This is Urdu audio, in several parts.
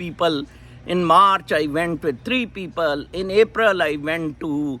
people, in March I went with 3 people, in April I went to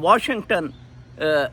Washington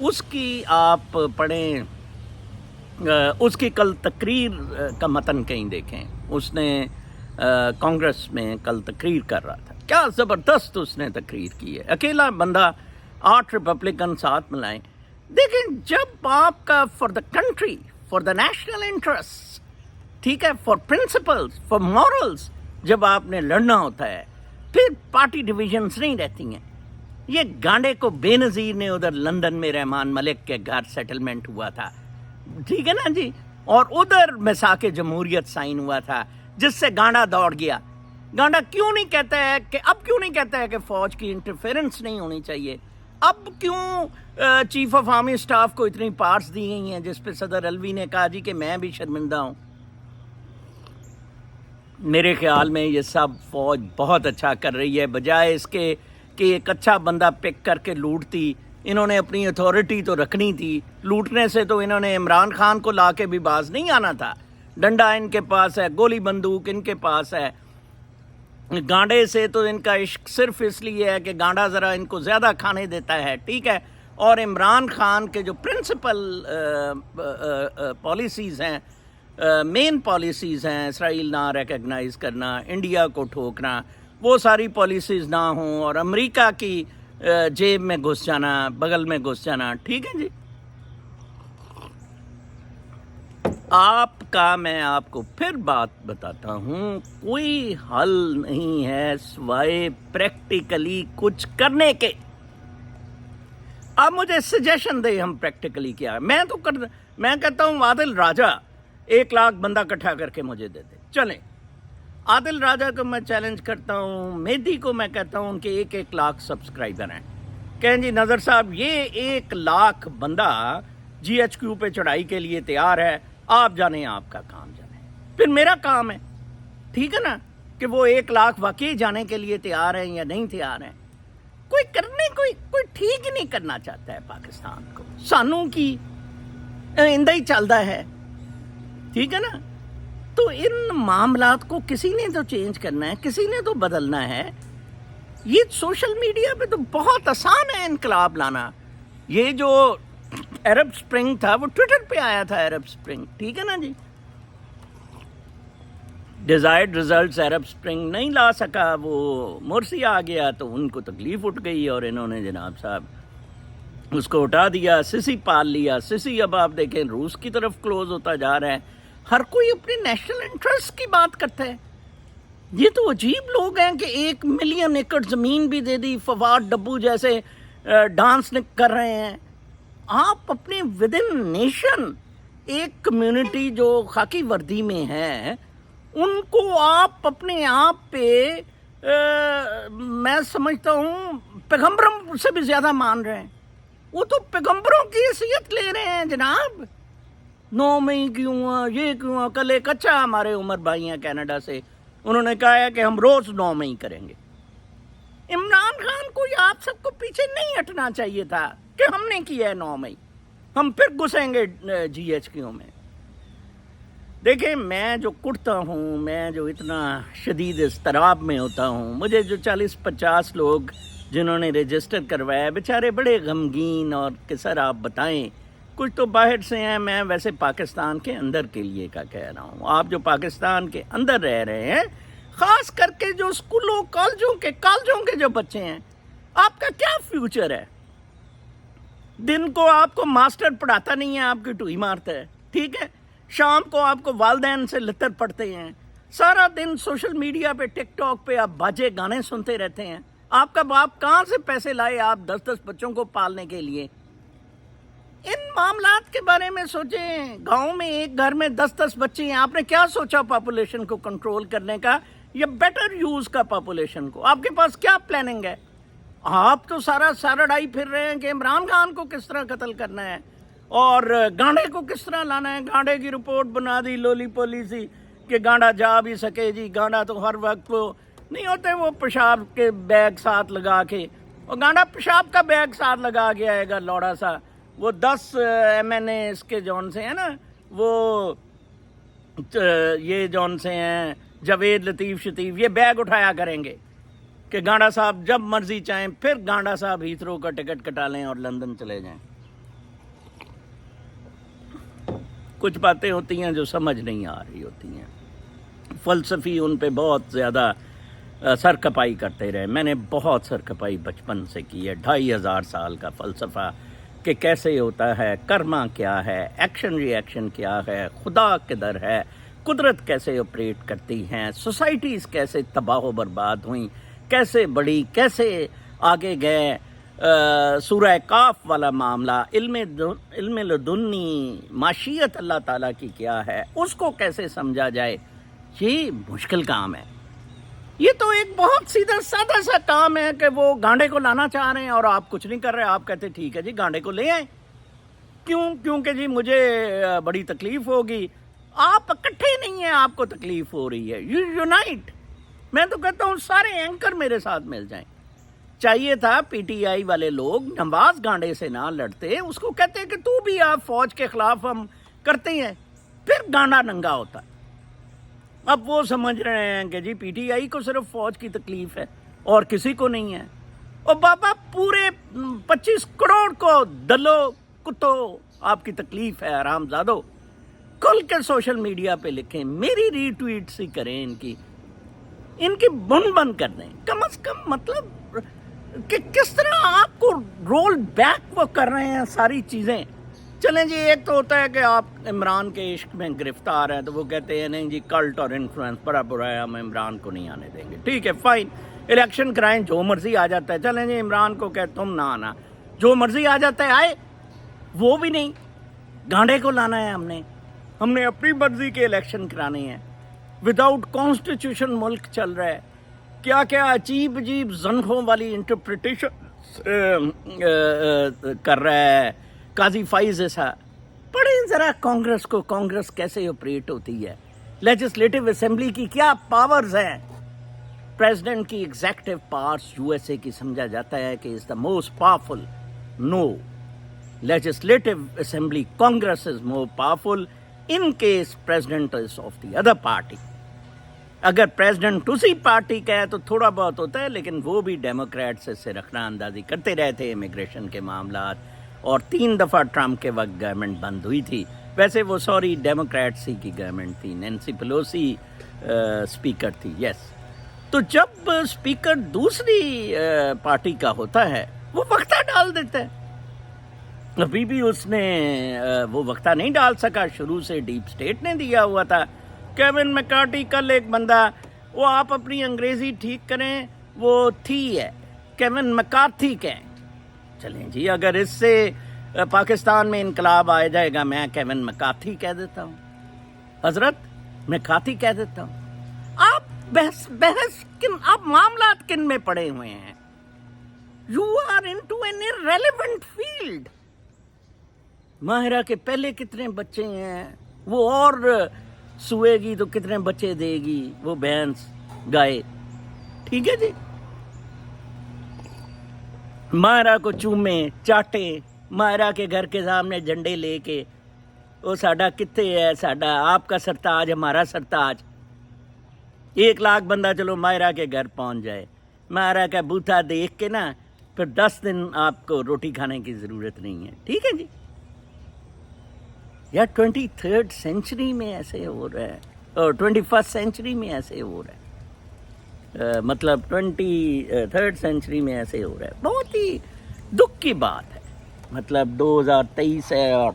اس کی آپ پڑھیں، اس کی کل تقریر کا متن کہیں دیکھیں، اس نے کانگریس میں کل تقریر کر رہا تھا، کیا زبردست اس نے تقریر کی ہے، اکیلا بندہ 8 ریپبلکن ساتھ ملائیں. دیکھیں جب آپ کا for the country, for the national interest, ٹھیک ہے، فار پرنسپلز، فار مورلز، جب آپ نے لڑنا ہوتا ہے پھر پارٹی ڈویژنز نہیں رہتی ہیں. یہ گانڈے کو بے نظیر نے ادھر لندن میں رحمان ملک کے گھر سیٹلمنٹ ہوا تھا، ٹھیک ہے نا جی، اور ادھر میثاق جمہوریت سائن ہوا تھا جس سے گانڈا دوڑ گیا. گانڈا کیوں نہیں کہتا ہے کہ اب کیوں نہیں کہتا ہے کہ فوج کی انٹرفیرنس نہیں ہونی چاہیے؟ اب کیوں چیف آف آرمی اسٹاف کو اتنی پارٹس دی گئی ہیں جس پہ صدر الوی نے کہا جی کہ میں بھی شرمندہ ہوں؟ میرے خیال میں یہ سب فوج بہت اچھا کر رہی ہے، بجائے اس کے کہ ایک اچھا بندہ پک کر کے لوٹتی. انہوں نے اپنی اتھارٹی تو رکھنی تھی، لوٹنے سے تو انہوں نے عمران خان کو لا کے بھی باز نہیں آنا تھا. ڈنڈا ان کے پاس ہے، گولی بندوق ان کے پاس ہے. گانڈے سے تو ان کا عشق صرف اس لیے ہے کہ گانڈا ذرا ان کو زیادہ کھانے دیتا ہے، ٹھیک ہے. اور عمران خان کے جو پرنسپل پالیسیز ہیں، مین پالیسیز ہیں، اسرائیل نہ ریکگنائز کرنا، انڈیا کو ٹھوکنا، وہ ساری پالیسیز نہ ہوں اور امریکہ کی جیب میں گھس جانا، بغل میں گھس جانا، ٹھیک ہے جی. آپ کا میں آپ کو پھر بات بتاتا ہوں، کوئی حل نہیں ہے سوائے پریکٹیکلی کچھ کرنے کے. آپ مجھے سجیشن دیں ہم پریکٹیکلی کیا. میں کہتا ہوں عادل راجہ 1 لاکھ بندہ اکٹھا کر کے مجھے دے دے. چلیں، عادل راجہ کو میں چیلنج کرتا ہوں، مہدی کو میں کہتا ہوں کہ 1 لاکھ سبسکرائبر ہیں. کہیں جی نظر صاحب یہ 1 لاکھ بندہ جی ایچ کیو پہ چڑھائی کے لیے تیار ہے، آپ جانیں، آپ کا کام جانیں، پھر میرا کام ہے، ٹھیک ہے نا، کہ وہ 1 لاکھ واقعی جانے کے لیے تیار ہیں یا نہیں تیار ہیں. کوئی ٹھیک ہی نہیں کرنا چاہتا ہے پاکستان کو، سانوں کی اندہ ہی چلتا ہے، ٹھیک ہے نا. تو ان معاملات کو کسی نے تو چینج کرنا ہے، کسی نے تو بدلنا ہے. یہ سوشل میڈیا پہ تو بہت آسان ہے انقلاب لانا. یہ جو عرب سپرنگ تھا وہ ٹویٹر پہ آیا تھا، عرب سپرنگ، ٹھیک ہے نا جی. ڈیزائرڈ ریزلٹس عرب سپرنگ نہیں لا سکا، وہ مرسی آ گیا تو ان کو تکلیف اٹھ گئی اور انہوں نے جناب صاحب اس کو اٹھا دیا، سسی پال لیا. سسی اب آپ دیکھیں روس کی طرف کلوز ہوتا جا رہا ہے. ہر کوئی اپنے نیشنل انٹرسٹ کی بات کرتا ہے. یہ تو عجیب لوگ ہیں کہ 1 ملین ایکڑ زمین بھی دے دی، فواد ڈبو جیسے ڈانس کر رہے ہیں. آپ اپنے ود ان نیشن ایک کمیونٹی جو خاکی وردی میں ہے ان کو آپ اپنے آپ پہ میں سمجھتا ہوں پیغمبروں سے بھی زیادہ مان رہے ہیں. وہ تو پیغمبروں کی حیثیت لے رہے ہیں جناب. 9 مئی کیوں ہوا، یہ کیوں ہوا. کل ایک اچھا ہمارے عمر بھائی ہیں کینیڈا سے، انہوں نے کہا ہے کہ ہم روز 9 مئی کریں گے. عمران خان کو یا آپ سب کو پیچھے نہیں ہٹنا چاہیے تھا کہ ہم نے کیا ہے 9 مئی، ہم پھر گھسیں گے جی ایچ کیو میں. دیکھیں میں جو کٹتا ہوں، میں جو اتنا شدید اضطراب میں ہوتا ہوں، مجھے جو 40-50 لوگ جنہوں نے رجسٹر کروایا بیچارے بڑے غمگین، اور کہ سر آپ بتائیں، کچھ تو باہر سے ہیں، میں ویسے پاکستان کے اندر کے لیے کا کہہ رہا ہوں. آپ جو پاکستان کے اندر رہ رہے ہیں، خاص کر کے جو اسکولوں کالجوں کے جو بچے ہیں، آپ کا کیا فیوچر ہے؟ دن کو آپ کو ماسٹر پڑھاتا نہیں ہے، آپ کی ٹوئی مارتا ہے، ٹھیک ہے. شام کو آپ کو والدین سے لتر پڑتے ہیں، سارا دن سوشل میڈیا پہ ٹک ٹاک پہ آپ باجے گانے سنتے رہتے ہیں. آپ کا باپ کہاں سے پیسے لائے آپ 10 بچوں کو پالنے کے لیے؟ ان معاملات کے بارے میں سوچیں. گاؤں میں ایک گھر میں 10 بچے ہیں، آپ نے کیا سوچا پاپولیشن کو کنٹرول کرنے کا یا بیٹر یوز کا پاپولیشن کو؟ آپ کے پاس کیا پلاننگ ہے؟ آپ تو سارا ڈائی پھر رہے ہیں کہ عمران خان کو کس طرح قتل کرنا ہے اور گانڈے کو کس طرح لانا ہے. گانڈے کی رپورٹ بنا دی لولی پولی سی کہ گانڈا جا بھی سکے جی. گانڈا تو ہر وقت وہ نہیں ہوتے، وہ پیشاب کے بیگ ساتھ لگا کے، اور گانڈا پیشاب کا بیگ ساتھ لگا کے آئے گا لوڑا سا. وہ 10 MNA اس کے جون سے ہیں نا، وہ یہ جون سے ہیں جاوید لطیف شطیف، یہ بیگ اٹھایا کریں گے کہ گانڈا صاحب جب مرضی چاہیں پھر گانڈا صاحب ہیتھرو کا ٹکٹ کٹا لیں اور لندن چلے جائیں. کچھ باتیں ہوتی ہیں جو سمجھ نہیں آ رہی ہوتی ہیں. فلسفی ان پہ بہت زیادہ سرکپائی کرتے رہے. میں نے بہت سرکپائی بچپن سے کی ہے. 2500 سال کا فلسفہ کہ کیسے ہوتا ہے, کرما کیا ہے, ایکشن ری ایکشن کیا ہے, خدا کدھر ہے, قدرت کیسے آپریٹ کرتی ہیں, سوسائٹیز کیسے تباہ و برباد ہوئیں, کیسے بڑی, کیسے آگے گئے. سورہ کاف والا معاملہ, علم لدنی معیشت اللہ تعالیٰ کی کیا ہے, اس کو کیسے سمجھا جائے, یہ مشکل کام ہے. یہ تو ایک بہت سیدھا سادہ سا کام ہے کہ وہ گانڈے کو لانا چاہ رہے ہیں اور آپ کچھ نہیں کر رہے. آپ کہتے ٹھیک ہے جی گانڈے کو لے آئیں. کیونکہ جی مجھے بڑی تکلیف ہوگی. آپ اکٹھے نہیں ہیں, آپ کو تکلیف ہو رہی ہے, یو یونائٹ. میں تو کہتا ہوں سارے اینکر میرے ساتھ مل جائیں. چاہیے تھا پی ٹی آئی والے لوگ نواز گانڈے سے نہ لڑتے, اس کو کہتے کہ تو بھی آپ فوج کے خلاف ہم کرتے ہیں, پھر گانڈا ننگا ہوتا. اب وہ سمجھ رہے ہیں کہ جی پی ٹی آئی کو صرف فوج کی تکلیف ہے اور کسی کو نہیں ہے. اور بابا پورے 25 کروڑ کو دلو کتو آپ کی تکلیف ہے. حرام زادو کل کے سوشل میڈیا پہ لکھیں, میری ری ٹویٹ سی کریں, ان کی بن کر دیں کم از کم. مطلب کہ کس طرح آپ کو رول بیک وہ کر رہے ہیں ساری چیزیں. چلیں جی, ایک تو ہوتا ہے کہ آپ عمران کے عشق میں گرفتار ہیں تو وہ کہتے ہیں نہیں جی کلٹ اور انفلوئنس بڑا برا ہے, ہم عمران کو نہیں آنے دیں گے. ٹھیک ہے فائن, الیکشن کرائیں, جو مرضی آ جاتا ہے. چلیں جی عمران کو کہ تم نہ آنا, جو مرضی آ جاتا ہے آئے. وہ بھی نہیں, گانڈے کو لانا ہے. ہم نے اپنی مرضی کے الیکشن کرانے ہیں. وداؤٹ کانسٹیٹیوشن ملک چل رہا ہے. کیا عجیب زنخوں والی انٹرپریٹیشن کر رہا ہے قاضی فائز ایسا. پڑھیں ذرا کانگریس کو, کانگریس کیسے آپریٹ ہوتی ہے. لیجسلیٹو اسمبلی کی کیا پاورز ہیں. پریزیڈنٹ کی executive powers U S A کی سمجھا جاتا ہے کہ is the most powerful. No, legislative assembly Congress is more powerful in case president is of the other party. اگر پریزیڈنٹ اسی پارٹی کا ہے تو تھوڑا بہت ہوتا ہے, لیکن وہ بھی ڈیموکریٹ سے رکھنا اندازی کرتے رہے تھے امیگریشن کے معاملات. اور 3 دفعہ ٹرمپ کے وقت گورنمنٹ بند ہوئی تھی. ویسے وہ ڈیموکریٹس کی گورنمنٹ تھی, نینسی پیلوسی اسپیکر تھی. یس, تو جب اسپیکر دوسری پارٹی کا ہوتا ہے وہ وقتہ ڈال دیتا ہے. ابھی بھی اس نے وہ وقتہ نہیں ڈال سکا, شروع سے ڈیپ اسٹیٹ نے دیا ہوا تھا. کیون میکارٹی, کل ایک بندہ, وہ آپ اپنی انگریزی ٹھیک کریں, وہ تھی ہے کیون میکارتھی کہیں. چلیں جی اگر اس سے پاکستان میں انقلاب آ جائے گا, میں کیون میکارتھی کہہ دیتا ہوں. حضرت میکارتھی کہہ دیتا ہوں. آپ بحث کن, آپ معاملات کن میں پڑے ہوئے ہیں. You are into an irrelevant field. Mahira کے پہلے کتنے بچے ہیں, وہ اور سوئے گی تو کتنے بچے دے گی وہ بھینس گائے. ٹھیک ہے جی, ماہرہ کو چومے چاٹے, ماہرہ کے گھر کے سامنے جھنڈے لے کے, وہ ساڈا کتے ہے, ساڈا آپ کا سرتاج ہمارا سرتاج. 1 لاکھ بندہ چلو ماہرہ کے گھر پہنچ جائے, ماہرہ کا بوتھا دیکھ کے نا پھر 10 دن آپ کو روٹی کھانے کی ضرورت نہیں ہے. ٹھیک ہے جی, یا 23rd سینچری میں ایسے ہو رہا ہے اور 21st سینچری میں ایسے ہو رہا ہے. مطلب 23rd سینچری میں ایسے ہو رہا ہے. بہت ہی دکھ کی بات ہے. مطلب 2023 ہے اور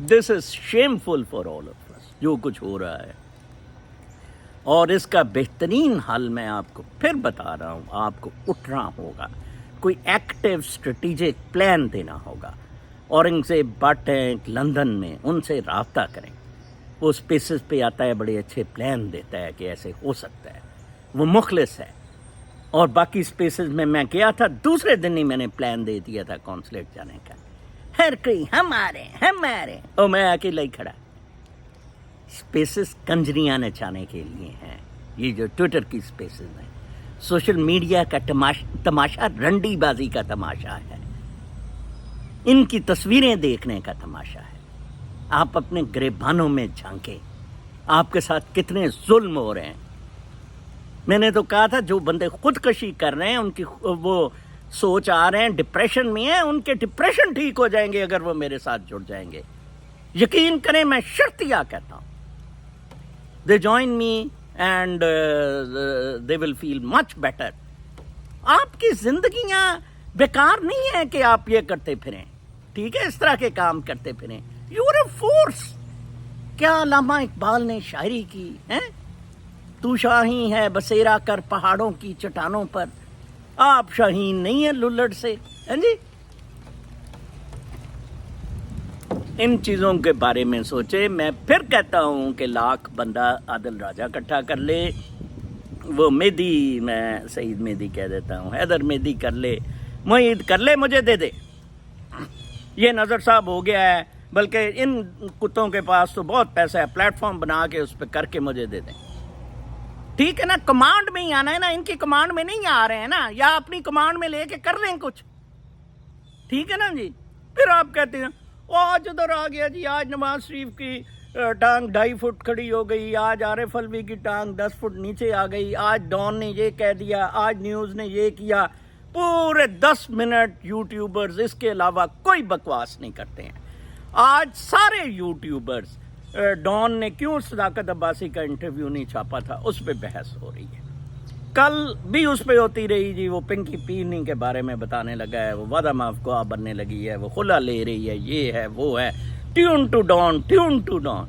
دس از شیمفل فار آل آف اس جو کچھ ہو رہا ہے. اور اس کا بہترین حل میں آپ کو پھر بتا رہا ہوں, آپ کو اٹھنا ہوگا, کوئی ایکٹیو اسٹریٹجک پلان دینا ہوگا. اورنگزیب بٹ ہیں لندن میں, ان سے رابطہ کریں. وہ اسپیسز پہ آتا ہے, بڑے اچھے پلان دیتا ہے کہ ایسے ہو سکتا ہے, وہ مخلص ہے. اور باقی اسپیسز میں کیا تھا, دوسرے دن ہی میں نے پلان دے دیا تھا کونسلیٹ جانے کا. ہر کوئی ہمارے, اور میں اکیلا ہی کھڑا. اسپیسز کنجریاں نچانے کے لیے ہیں. یہ جو ٹویٹر کی اسپیسز ہیں, سوشل میڈیا کا تماشا رنڈی بازی کا تماشا ہے, ان کی تصویریں دیکھنے کا تماشا ہے. آپ اپنے گریبانوں میں جھانکیں, آپ کے ساتھ کتنے ظلم ہو رہے ہیں. میں نے تو کہا تھا جو بندے خودکشی کر رہے ہیں ان کی وہ سوچ آ رہے ہیں ڈپریشن میں ہیں, ان کے ڈپریشن ٹھیک ہو جائیں گے اگر وہ میرے ساتھ جڑ جائیں گے. یقین کریں میں شرطیہ کہتا ہوں, they join me and they will feel much better. آپ کی زندگیاں بیکار نہیں ہیں کہ آپ یہ کرتے پھریں, ٹھیک ہے, اس طرح کے کام کرتے پھریں. You are a force. کیا علامہ اقبال نے شاعری کی ہے, تو شاہین ہے بسیرا کر پہاڑوں کی چٹانوں پر, آپ شاہین نہیں ہیں للڑ سے. ہیں جی, ان چیزوں کے بارے میں سوچے. میں پھر کہتا ہوں کہ لاکھ بندہ عادل راجہ اکٹھا کر لے, وہ مہدی, میں سعید مہدی کہہ دیتا ہوں, حیدر مہدی کر لے, معید کر لے, مجھے دے دے. یہ نظر صاحب ہو گیا ہے, بلکہ ان کتوں کے پاس تو بہت پیسہ ہے, پلیٹ فارم بنا کے اس پہ کر کے مجھے دے دیں. ٹھیک ہے نا, کمانڈ میں ہی آنا ہے نا, ان کی کمانڈ میں نہیں آ رہے ہیں نا, یا اپنی کمانڈ میں لے کے کر لیں کچھ. ٹھیک ہے نا جی. پھر آپ کہتے ہیں آج ادھر آ گیا جی, آج نواز شریف کی ٹانگ 2.5 فٹ کھڑی ہو گئی, آج عارف الوی کی ٹانگ 10 فٹ نیچے آ گئی, آج ڈان نے یہ کہہ دیا, آج نیوز نے یہ کیا. پورے 10 منٹ یوٹیوبرز اس کے علاوہ کوئی بکواس نہیں کرتے ہیں. آج سارے یوٹیوبرز, ڈان نے کیوں صداقت عباسی کا انٹرویو نہیں چھاپا تھا, اس پہ بحث ہو رہی ہے. کل بھی اس پہ ہوتی رہی جی, وہ پنکی پینی کے بارے میں بتانے لگا ہے, وہ وعدہ معاف گواہ بننے لگی ہے, وہ خلا لے رہی ہے, یہ ہے وہ ہے. ٹیون ٹو ڈان, ٹیون ٹو ڈان.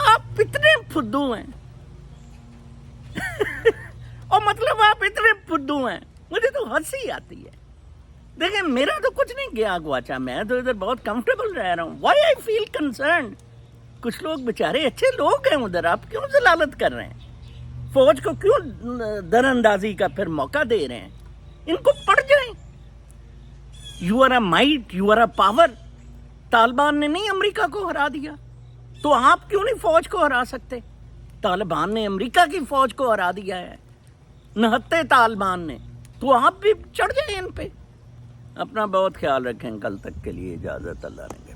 آپ اتنے فدو ہیں اور مطلب آپ اتنے فدو ہیں, مجھے تو ہنسی آتی ہے. دیکھیں میرا تو کچھ نہیں گیا گواچا, میں تو ادھر بہت کمفرٹیبل رہ رہا ہوں. وائی آئی فیل کنسرنڈ. کچھ لوگ بیچارے اچھے لوگ ہیں ادھر, آپ کیوں ضلالت کر رہے ہیں؟ فوج کو کیوں در اندازی کا پھر موقع دے رہے ہیں؟ ان کو پڑ جائیں. You are a might, you are a power. Taliban نے نہیں امریکہ کو ہرا دیا, تو آپ کیوں نہیں فوج کو ہرا سکتے؟ طالبان نے امریکہ کی فوج کو ہرا دیا ہے, نہتے طالبان نے, تو آپ بھی چڑھ جائیں ان پہ. اپنا بہت خیال رکھیں. کل تک کے لیے اجازت, اللہ نے.